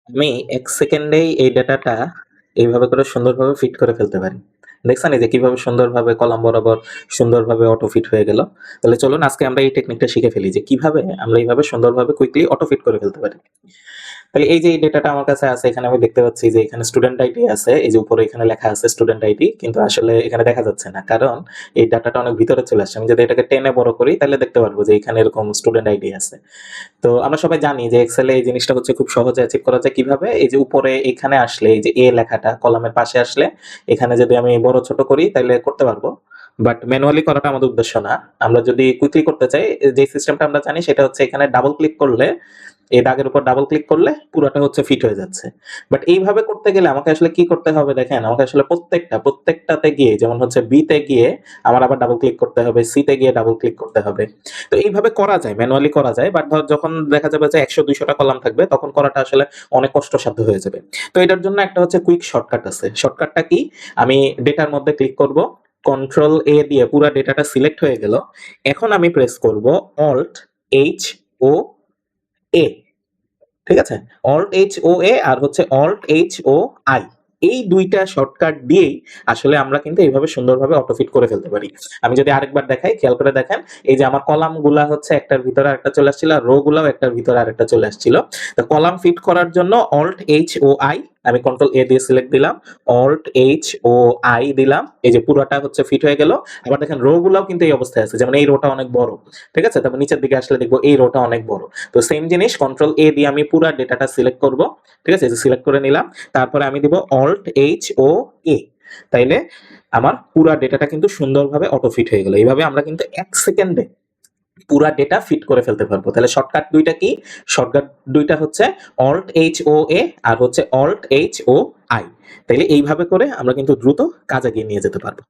আমি ১ সেকেন্ডেই এই ডেটাটা এইভাবে করে সুন্দরভাবে ফিট করে ফেলতে পারি। দেখছেন এই যে কিভাবে সুন্দরভাবে কলাম বরাবর সুন্দরভাবে অটো ফিট হয়ে গেল। তাহলে চলুন আজকে আমরা এই টেকনিকটা শিখে ফেলি যে কিভাবে আমরা এইভাবে সুন্দরভাবে কুইকলি অটো ফিট করে ফেলতে পারি। তাহলে এই যে এই ডেটাটা আমার কাছে আছে, এখানে আমি দেখতে পাচ্ছি যে এখানে স্টুডেন্ট আইডি আছে, এই যে উপরে এখানে লেখা আছে স্টুডেন্ট আইডি, কিন্তু আসলে এখানে দেখা যাচ্ছে না কারণ এই ডাটাটা অনেক ভিতরে চলে আসছে। আমি যদি এটাকে টেনে বড় করি তাহলে দেখতে পারবো যে এখানে এরকম স্টুডেন্ট আইডি আছে। তো আমরা সবাই জানি যে এক্সেলে এই জিনিসটা হচ্ছে খুব সহজে অ্যাচিভ করা যায় কিভাবে, এই যে উপরে এখানে আসলে এই যে এ লেখাটা কলামের পাশে আসলে এখানে যদি আমি বড় ছোট করি তাহলে করতে পারবো, বাট ম্যানুয়ালি করাটা আমাদের উদ্দেশ্য না। আমরা যদি কুইকলি করতে চাই, যে সিস্টেমটা আমরা জানি সেটা হচ্ছে এখানে ডাবল ক্লিক করলে, এই দাগের উপর ডাবল ক্লিক করলে পুরোটা হচ্ছে ফিট হয়ে যাচ্ছে। বাট এইভাবে করতে গেলে আমাকে আসলে কি করতে হবে দেখেন, আমাকে আসলে প্রত্যেকটাতে গিয়ে, যেমন হচ্ছে বি তে গিয়ে আমার আবার ডাবল ক্লিক করতে হবে, সি তে গিয়ে ডাবল ক্লিক করতে হবে। তো এইভাবে করা যায়, ম্যানুয়ালি করা যায়, বাট ধর যখন দেখা যাবে যে 100-200টা কলাম থাকবে তখন করাটা আসলে অনেক কষ্টসাধ্য হয়ে যাবে। তো এটার জন্য একটা হচ্ছে কুইক শর্টকাট আছে। শর্টকাটটা কি, আমি ডেটার মধ্যে ক্লিক করব, কন্ট্রোল এ দিয়ে পুরো ডেটাটা সিলেক্ট হয়ে গেল। এখন আমি প্রেস করব অল্ট এইচ ও এ, ঠিক আছে? অল্ট এইচ ও এ আর হচ্ছে অল্ট এইচ ও আই, এই দুইটা শর্টকাট দিয়েই আসলে আমরা কিন্তু এইভাবে সুন্দরভাবে অটোফিট করে ফেলতে পারি। আমি যদি আরেকবার দেখাই, খেয়াল করে দেখেন, এই যে আমার কলাম গুলা হচ্ছে একটার ভিতরে আরেকটা চলে আসছিল, আর রো গুলাও একটার ভিতরে আরেকটা চলে আসছিল। তো কলাম ফিট করার জন্য অল্ট এইচ ও আই, আমি কন্ট্রোল এ দিয়ে সিলেক্ট দিলাম, অল্ট এইচ ও আই দিলাম, এই যে পুরোটা হচ্ছে ফিট হয়ে গেল। আবার দেখেন রো গুলাও কিন্তু এই অবস্থায় আছে, যেমন এই রোটা অনেক বড়, ঠিক আছে? তারপর নিচের দিকে আসলে দেখবো এই রোটা অনেক বড়। তো সেম জিনিস কন্ট্রোল এ দিয়ে আমি পুরো ডেটাটা সিলেক্ট করব, ঠিক আছে? যে সিলেক্ট করে নিলাম, তারপরে আমি দিব অল্ট এইচ ও এ, তাইলে আমার পুরো ডেটাটা কিন্তু সুন্দরভাবে অটো ফিট হয়ে গেল। এইভাবে আমরা কিন্তু 1 সেকেন্ডে পুরা ডেটা ফিট করে ফেলতে পারবো। তাহলে শর্টকাট দুইটা কি? শর্টকাট দুইটা হচ্ছে অল্ট এইচ ও এ আর হচ্ছে অল্ট এইচ ও আই। তাইলে এইভাবে করে আমরা কিন্তু দ্রুত কাজ এগিয়ে নিয়ে যেতে পারবো।